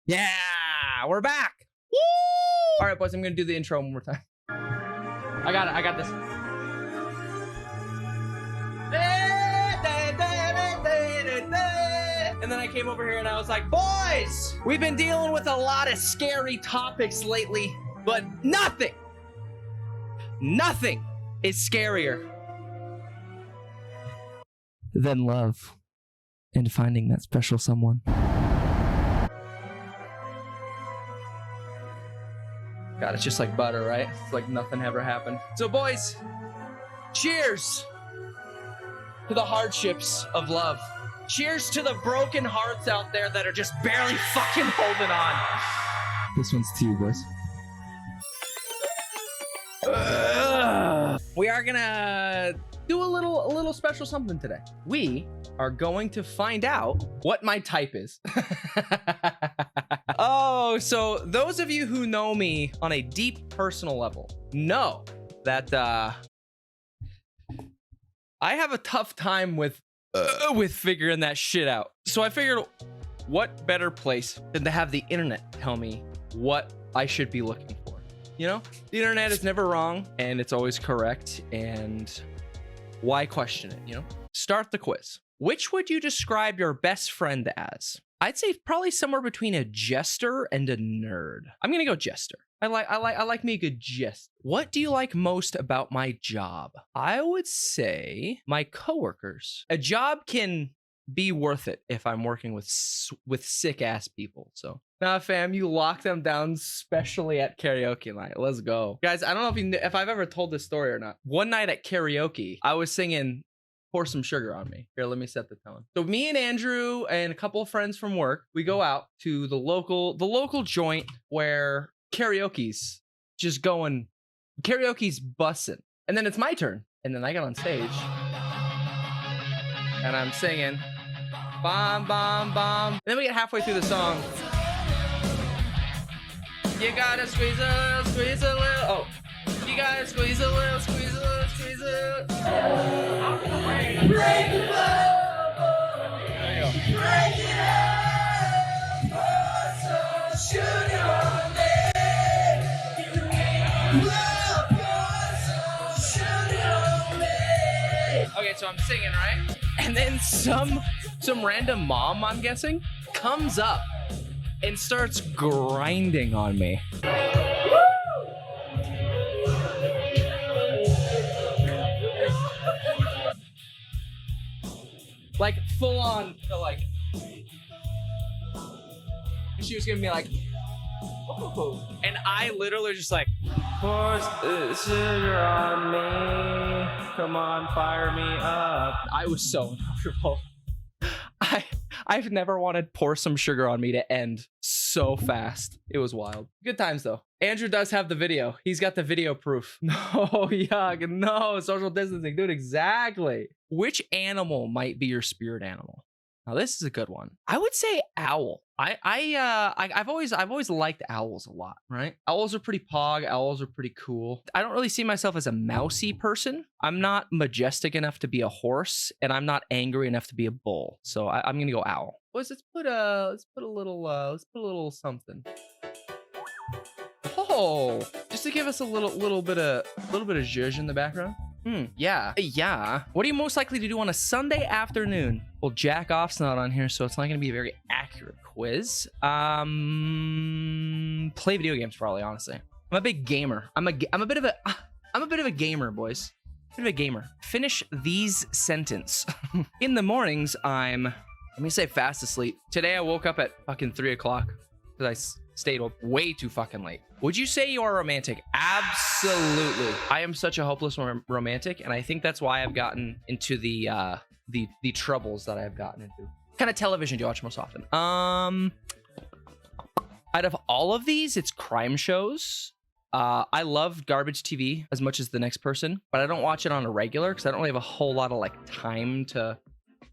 Yeah, we're back. Woo! All right, boys, I'm gonna do the intro one more time. I got it. I got this. And then I came over here and I was like, boys, we've been dealing with a lot of scary topics lately, but nothing is scarier than love and finding that special someone. God, it's just like butter, right? It's like nothing ever happened. So boys, cheers to the hardships of love. Cheers to the broken hearts out there that are just barely fucking holding on. This one's to you, boys. We are gonna do a little special something today. We are going to find out what my type is. Oh, so those of you who know me on a deep personal level know that I have a tough time with figuring that shit out. So I figured, what better place than to have the internet tell me what I should be looking for? You know, the internet is never wrong and it's always correct. And why question it? You know, start the quiz. Which would you describe your best friend as? I'd say probably somewhere between a jester and a nerd. I'm gonna go jester. I like me a good jest. What do you like most about my job? I would say my coworkers. A job can be worth it if I'm working with sick ass people. So nah, fam, you lock them down, especially at karaoke night. Let's go, guys. I don't know if I've ever told this story or not. One night at karaoke, I was singing Pour Some Sugar on Me. Here, let me set the tone. So me and Andrew and a couple of friends from work, we go out to the local joint where karaoke's just going, karaoke's bussin'. And then it's my turn. And then I get on stage and I'm singing bomb, bomb, bomb. And then we get halfway through the song. You gotta squeeze a little. Oh, you gotta squeeze a little, squeeze a little, squeeze a little. Break it up. Break it up. Oh, so sugar on me. Okay, so I'm singing, right? And then some random mom, I'm guessing, comes up and starts grinding on me. Like full on, like she was giving me like, oh. And I literally just like, pour sugar on me, come on, fire me up. I was so uncomfortable. I've never wanted Pour Some Sugar on Me to end so fast. It was wild. Good times though. Andrew does have the video. He's got the video proof. No, yuck, no, social distancing, dude, exactly. Which animal might be your spirit animal? Now this is a good one. I would say owl. I've always liked owls a lot, right? Owls are pretty pog. Owls are pretty cool. I don't really see myself as a mousy person. I'm not majestic enough to be a horse, and I'm not angry enough to be a bull. So I'm gonna go owl. Boys, let's put a little something. Oh, just to give us a little bit of zhuzh in the background. Yeah. What are you most likely to do on a Sunday afternoon? Well, jack off's not on here, so it's not going to be a very accurate quiz. Play video games, probably. Honestly, I'm a big gamer. I'm a bit of a gamer, boys. Bit of a gamer. Finish these sentence. In the mornings, let me say fast asleep. Today I woke up at fucking 3 o'clock because I stayed up way too fucking late. Would you say you are romantic? Absolutely. I am such a hopeless romantic, and I think that's why I've gotten into the troubles that I've gotten into. What kind of television do you watch most often? Out of all of these, it's crime shows. I love garbage TV as much as the next person, but I don't watch it on a regular because I don't really have a whole lot of like time to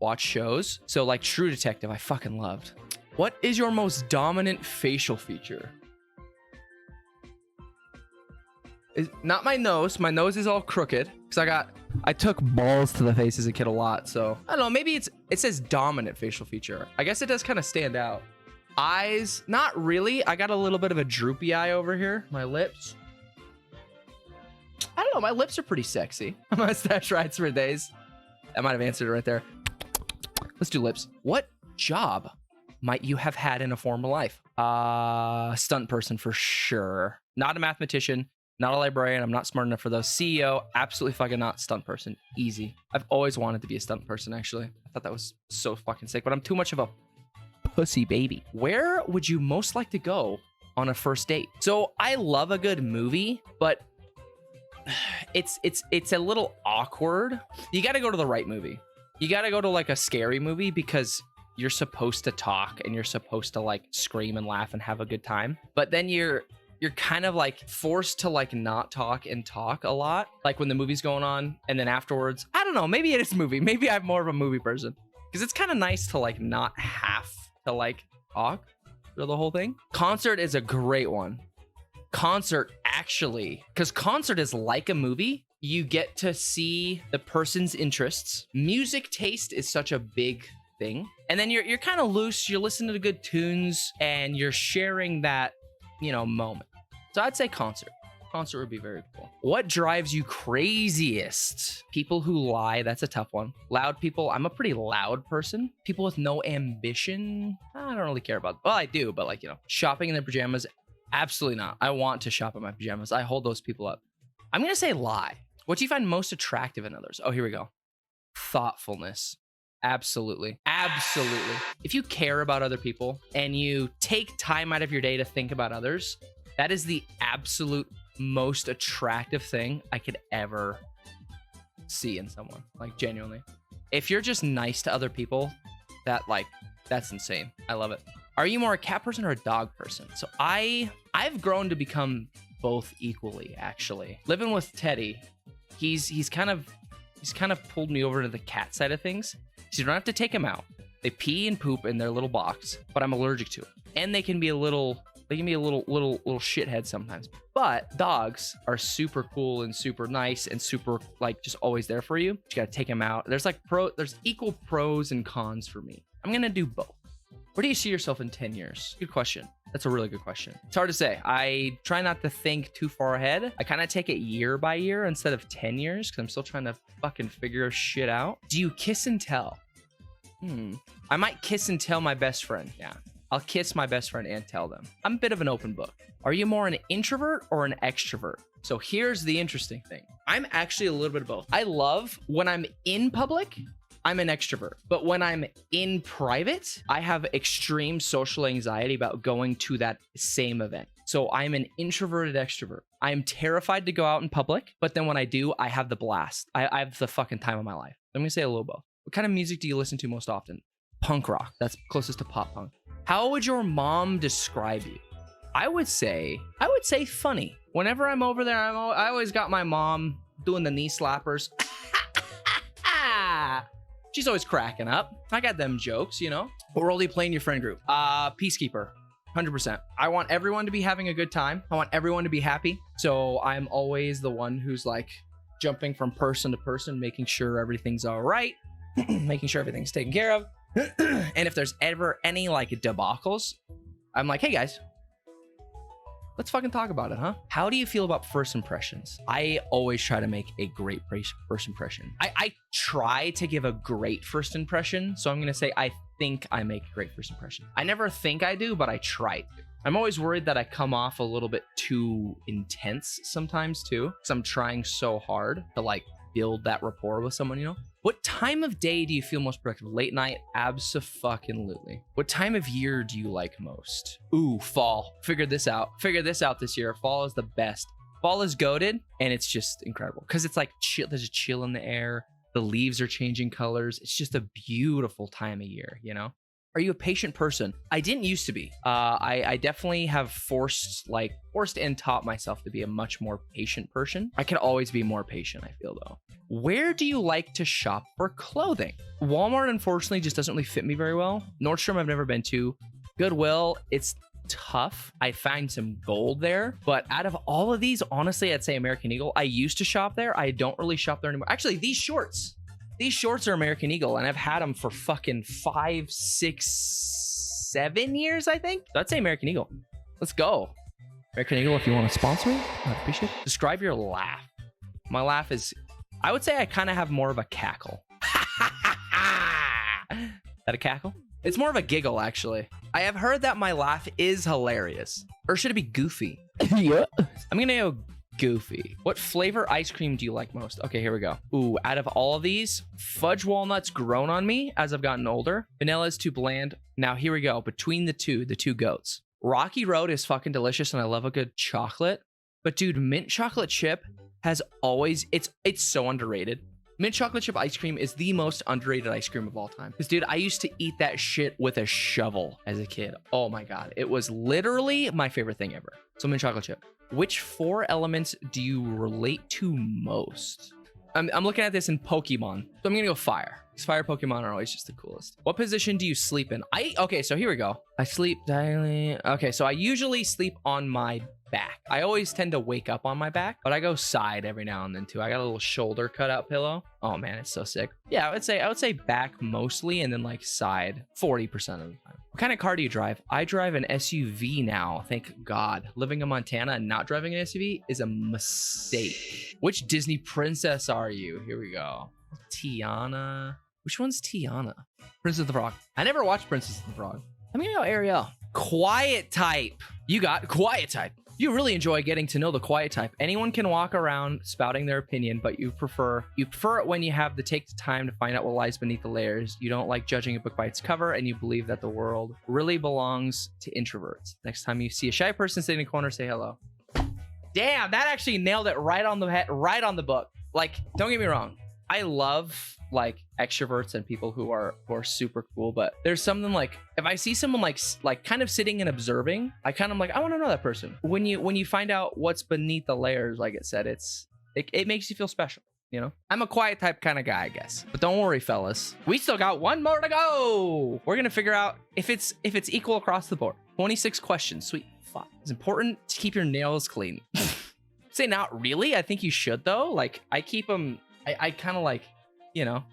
watch shows. So like True Detective, I fucking loved. What is your most dominant facial feature? Not my nose. My nose is all crooked because I took balls to the face as a kid a lot. So I don't know. Maybe it says dominant facial feature. I guess it does kind of stand out. Eyes, not really. I got a little bit of a droopy eye over here. My lips. I don't know. My lips are pretty sexy. Mustache rides for days. I might have answered it right there. Let's do lips. What job might you have had in a former life? Stunt person for sure. Not a mathematician. Not a librarian. I'm not smart enough for those. CEO, absolutely fucking not. Stunt person. Easy. I've always wanted to be a stunt person, actually. I thought that was so fucking sick, but I'm too much of a pussy baby. Where would you most like to go on a first date? So I love a good movie, but it's a little awkward. You got to go to the right movie. You got to go to like a scary movie because you're supposed to talk and you're supposed to like scream and laugh and have a good time. But then you're kind of like forced to like not talk and talk a lot, like when the movie's going on, and then afterwards, I don't know, maybe it is a movie. Maybe I'm more of a movie person because it's kind of nice to like not have to like talk through the whole thing. Concert is a great one. Concert, actually, because concert is like a movie. You get to see the person's interests. Music taste is such a big thing. And then you're kind of loose. You're listening to good tunes and you're sharing that, you know, moment. So I'd say concert. Concert would be very cool. What drives you craziest? People who lie. That's a tough one. Loud people. I'm a pretty loud person. People with no ambition. I don't really care about. Well, I do, but like, you know, shopping in their pajamas. Absolutely not. I want to shop in my pajamas. I hold those people up. I'm going to say lie. What do you find most attractive in others? Oh, here we go. Thoughtfulness. Absolutely. Absolutely. If you care about other people and you take time out of your day to think about others, that is the absolute most attractive thing I could ever see in someone. Like, genuinely. If you're just nice to other people, that's insane. I love it. Are you more a cat person or a dog person? So I've grown to become both equally, actually. Living with Teddy, he's kind of pulled me over to the cat side of things. So you don't have to take them out. They pee and poop in their little box, but I'm allergic to it. And they can be a little shithead sometimes. But dogs are super cool and super nice and super like just always there for you. You gotta take them out. There's equal pros and cons for me. I'm gonna do both. Where do you see yourself in 10 years? Good question. That's a really good question. It's hard to say. I try not to think too far ahead. I kind of take it year by year instead of 10 years because I'm still trying to fucking figure shit out. Do you kiss and tell? I might kiss and tell my best friend. Yeah. I'll kiss my best friend and tell them. I'm a bit of an open book. Are you more an introvert or an extrovert? So here's the interesting thing. I'm actually a little bit of both. I love when I'm in public, I'm an extrovert. But when I'm in private, I have extreme social anxiety about going to that same event. So I'm an introverted extrovert. I am terrified to go out in public, but then when I do, I have the blast. I have the fucking time of my life. I'm gonna say a little both. What kind of music do you listen to most often? Punk rock. That's closest to pop punk. How would your mom describe you? I would say funny. Whenever I'm over there, I always got my mom doing the knee slappers. She's always cracking up. I got them jokes, you know. What role do you play in your friend group? Peacekeeper, 100%. I want everyone to be having a good time. I want everyone to be happy. So I'm always the one who's like jumping from person to person, making sure everything's all right, making sure everything's taken care of. And if there's ever any like debacles, I'm like, hey guys, let's fucking talk about it, huh? How do you feel about first impressions? I always try to make a great first impression. I try to give a great first impression. So I'm going to say, I think I make a great first impression. I never think I do, but I try to. I'm always worried that I come off a little bit too intense sometimes too. Because I'm trying so hard to like build that rapport with someone, you know? What time of day do you feel most productive? Late night? Abso-fucking-lutely. What time of year do you like most? Ooh, fall. Figured this out this year. Fall is the best. Fall is goated, and it's just incredible. Because it's like chill. There's a chill in the air. The leaves are changing colors. It's just a beautiful time of year, you know? Are you a patient person? I didn't used to be. I definitely have forced and taught myself to be a much more patient person. I can always be more patient, I feel, though. Where do you like to shop for clothing? Walmart, unfortunately, just doesn't really fit me very well. Nordstrom, I've never been to. Goodwill, it's tough. I find some gold there. But out of all of these, honestly, I'd say American Eagle. I used to shop there. I don't really shop there anymore. Actually, these shorts are American Eagle, and I've had them for fucking 5, 6, 7 years, I think. So I'd say American Eagle. Let's go. American Eagle, if you want to sponsor me, I'd appreciate it. Describe your laugh. My laugh is, I would say I kind of have more of a cackle. Is that a cackle? It's more of a giggle, actually. I have heard that my laugh is hilarious. Or should it be goofy? Yeah. I'm gonna go goofy. What flavor ice cream do you like most? Okay, here we go. Ooh, out of all of these, fudge walnuts grown on me as I've gotten older. Vanilla is too bland. Now here we go. Between the two goats. Rocky Road is fucking delicious and I love a good chocolate. But dude, mint chocolate chip has always, it's so underrated. Mint chocolate chip ice cream is the most underrated ice cream of all time. Because dude, I used to eat that shit with a shovel as a kid. Oh my God. It was literally my favorite thing ever. So mint chocolate chip. Which 4 elements do you relate to most? I'm looking at this in Pokemon. So I'm gonna go fire. Because fire Pokemon are always just the coolest. What position do you sleep in? Okay, so here we go. I sleep daily. Okay, so I usually sleep on my back. I always tend to wake up on my back, but I go side every now and then too. I got a little shoulder cutout pillow. Oh man, it's so sick. Yeah, I would say back mostly and then like side 40% of the time. What kind of car do you drive? I drive an SUV now, thank God. Living in Montana and not driving an SUV is a mistake. Which Disney princess are you? Here we go. Tiana. Which one's Tiana? Princess of the Frog. I never watched Princess of the Frog. I'm gonna go Ariel. Quiet type. You got quiet type. You really enjoy getting to know the quiet type. Anyone can walk around spouting their opinion, but you prefer it when you have to take the time to find out what lies beneath the layers. You don't like judging a book by its cover, and you believe that the world really belongs to introverts. Next time you see a shy person sitting in a corner, say hello. Damn, that actually nailed it right on the head, right on the book. Like, don't get me wrong. I love like extroverts and people who are super cool, but there's something like if I see someone like kind of sitting and observing, I kind of like I want to know that person. When you find out what's beneath the layers, like it said, it makes you feel special. You know, I'm a quiet type kind of guy, I guess. But don't worry, fellas, we still got 1 more to go. We're gonna figure out if it's equal across the board. 26 questions. Sweet fuck. It's important to keep your nails clean. Say not really. I think you should though. Like I keep them. I kind of like, you know,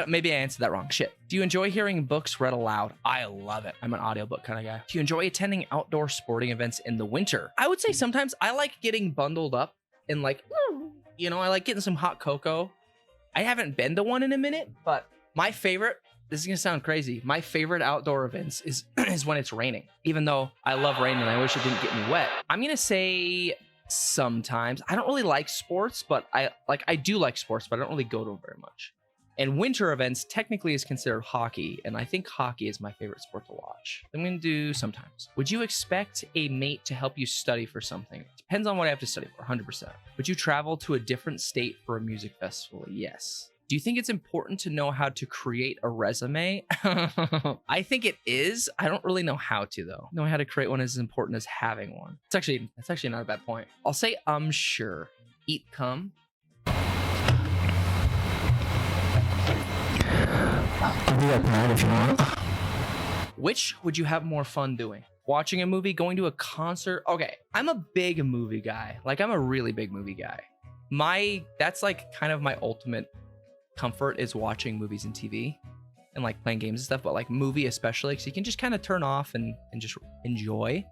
maybe I answered that wrong. Shit. Do you enjoy hearing books read aloud? I love it. I'm an audiobook kind of guy. Do you enjoy attending outdoor sporting events in the winter? I would say sometimes I like getting bundled up and like, you know, I like getting some hot cocoa. I haven't been to one in a minute, but my favorite, this is gonna sound crazy, my favorite outdoor events is when it's raining. Even though I love rain and I wish it didn't get me wet. I'm gonna say sometimes. I don't really like sports, but I do like sports, but I don't really go to them very much. And winter events technically is considered hockey, and I think hockey is my favorite sport to watch. I'm gonna do sometimes. Would you expect a mate to help you study for something? Depends on what I have to study for, 100%. Would you travel to a different state for a music festival? Yes. Do you think it's important to know how to create a resume? I think it is. I don't really know how to though. Knowing how to create one is as important as having one. It's actually not a bad point. I'll say sure. Eat cum. If you want. Which would you have more fun doing? Watching a movie, going to a concert? Okay, I'm a big movie guy. Like I'm a really big movie guy. That's like kind of my ultimate comfort is watching movies and TV and like playing games and stuff, but like movie especially because you can just kind of turn off and just enjoy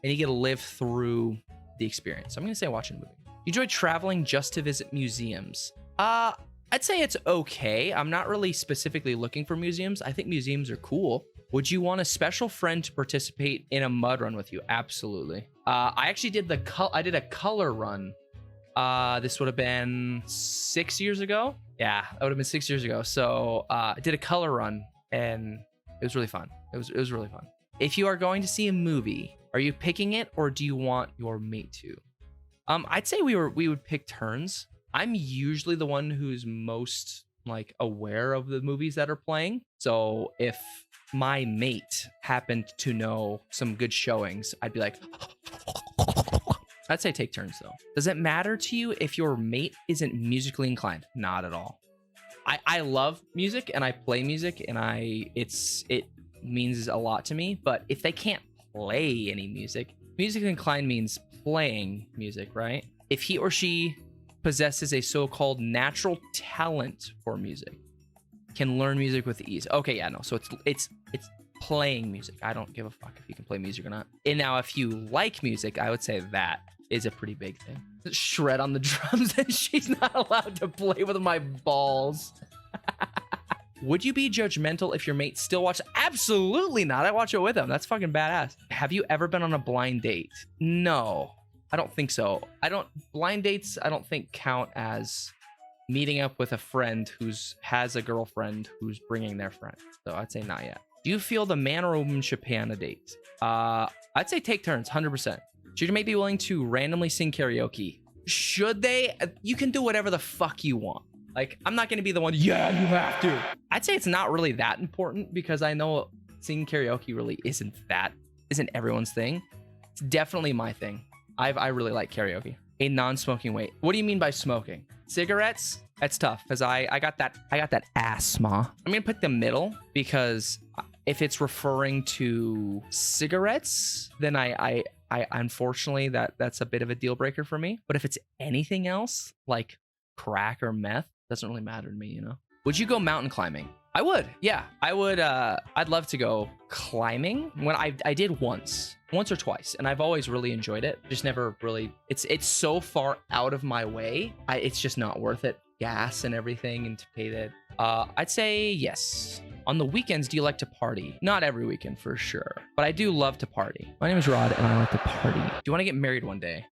and you get to live through the experience. So I'm gonna say watching a movie. You enjoy traveling just to visit museums? I'd say it's okay. I'm not really specifically looking for museums. I think museums are cool. Would you want a special friend to participate in a mud run with you? Absolutely. I actually did a color run. This would have been 6 years ago. Yeah, that would have been 6 years ago. So I did a color run and it was really fun. It was really fun. If you are going to see a movie, are you picking it or do you want your mate to? I'd say we would pick turns. I'm usually the one who's most like aware of the movies that are playing. So if my mate happened to know some good showings, I'd be like, I'd say take turns though. Does it matter to you if your mate isn't musically inclined? Not at all. I love music and I play music and it means a lot to me, but if they can't play any music, musically inclined means playing music, right? If he or she possesses a so-called natural talent for music, can learn music with ease. Okay, yeah, no. So it's playing music. I don't give a fuck if you can play music or not. And now if you like music, I would say that is a pretty big thing. Shred on the drums and she's not allowed to play with my balls. Would you be judgmental if your mate still watched? Absolutely not. I watch it with them. That's fucking badass. Have you ever been on a blind date? No, I don't think so. Blind dates, I don't think count as meeting up with a friend has a girlfriend who's bringing their friend. So I'd say not yet. Do you feel the man or woman should pay on a date? I'd say take turns, 100%. Should your mate be willing to randomly sing karaoke? Should they? You can do whatever the fuck you want. Like, I'm not going to be the one, yeah, you have to. I'd say it's not really that important because I know singing karaoke really isn't everyone's thing. It's definitely my thing. I really like karaoke. A non-smoking weight. What do you mean by smoking? Cigarettes? That's tough because I got that asthma. I'm going to pick the middle because if it's referring to cigarettes, then I unfortunately that's a bit of a deal breaker for me. But if it's anything else like crack or meth, doesn't really matter to me, you know. Would you go mountain climbing? I would. Yeah, I would. I'd love to go climbing. When I did once or twice, and I've always really enjoyed it. Just never really. It's so far out of my way. It's just not worth it. Gas and everything, and to pay that. I'd say yes. On the weekends, do you like to party? Not every weekend for sure, but I do love to party. My name is Rod, and I like to party. Do you want to get married one day?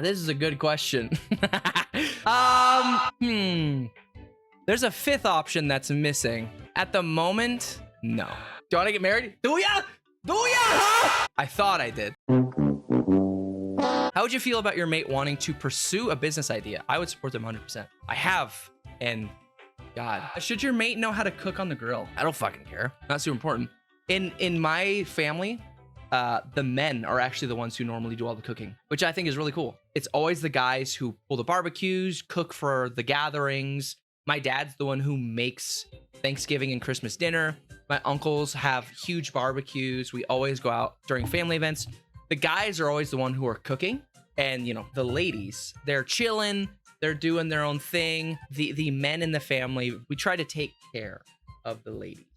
This is a good question. There's a fifth option that's missing. At the moment, no. Do you want to get married? Do ya? Do ya? Huh? I thought I did. How would you feel about your mate wanting to pursue a business idea? I would support them 100%. I have, and God. Should your mate know how to cook on the grill? I don't fucking care. Not super important. In my family, the men are actually the ones who normally do all the cooking, which I think is really cool. It's always the guys who pull the barbecues, cook for the gatherings. My dad's the one who makes Thanksgiving and Christmas dinner. My uncles have huge barbecues. We always go out during family events. The guys are always the one who are cooking. And, you know, the ladies, they're chilling. They're doing their own thing. The men in the family, we try to take care of the ladies,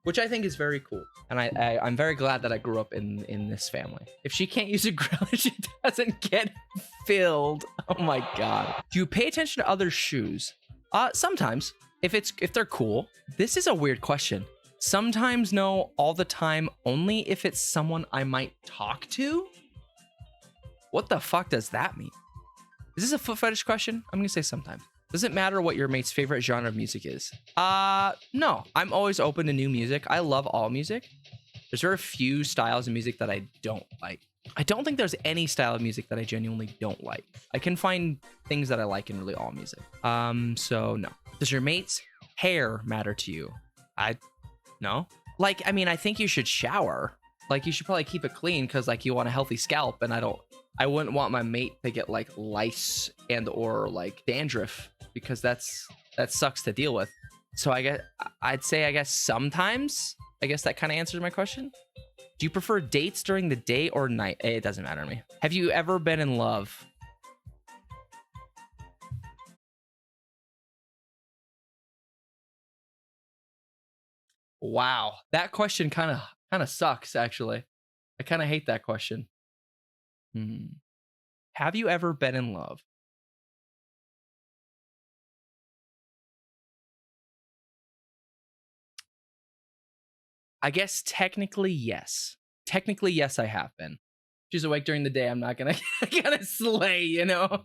which I think is very cool. And I'm very glad that I grew up in this family. If she can't use a grill, she doesn't get filled. Oh my God. Do you pay attention to others' shoes? Sometimes, if they're cool. This is a weird question. Sometimes no, all the time, only if it's someone I might talk to. What the fuck does that mean? Is this a foot fetish question? I'm gonna say sometimes. Does it matter what your mate's favorite genre of music is? No. I'm always open to new music. I love all music. There's very few styles of music that I don't like. I don't think there's any style of music that I genuinely don't like. I can find things that I like in really all music. So no. Does your mate's hair matter to you? No. Like, I mean, I think you should shower. Like, you should probably keep it clean because, like, you want a healthy scalp, and I wouldn't want my mate to get, like, lice and or, like, dandruff because that sucks to deal with. So I'd say sometimes. I guess that kind of answers my question. Do you prefer dates during the day or night? It doesn't matter to me. Have you ever been in love? Wow, that question kind of sucks, actually. I kind of hate that question. Have you ever been in love? I guess technically yes. Technically yes, I have been. She's awake during the day. I'm not gonna slay, you know.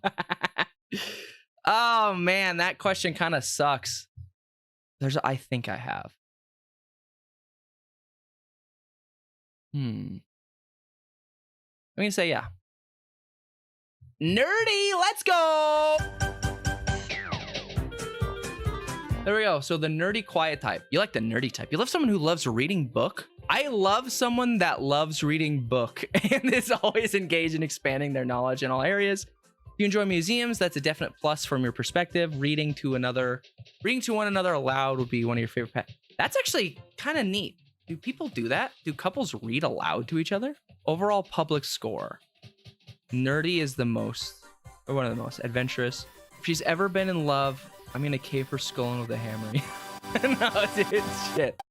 Oh man, that question kind of sucks. I think I have. I'm gonna say yeah. Nerdy, let's go. There we go. So the nerdy quiet type. You like the nerdy type. You love someone who loves reading book. I love someone that loves reading book and is always engaged in expanding their knowledge in all areas. If you enjoy museums, that's a definite plus from your perspective. Reading to one another aloud would be one of your favorite pets. That's actually kind of neat. Do people do that? Do couples read aloud to each other? Overall public score. Nerdy is one of the most adventurous. If she's ever been in love, I'm gonna cave her skull in with a hammer. No, dude, shit.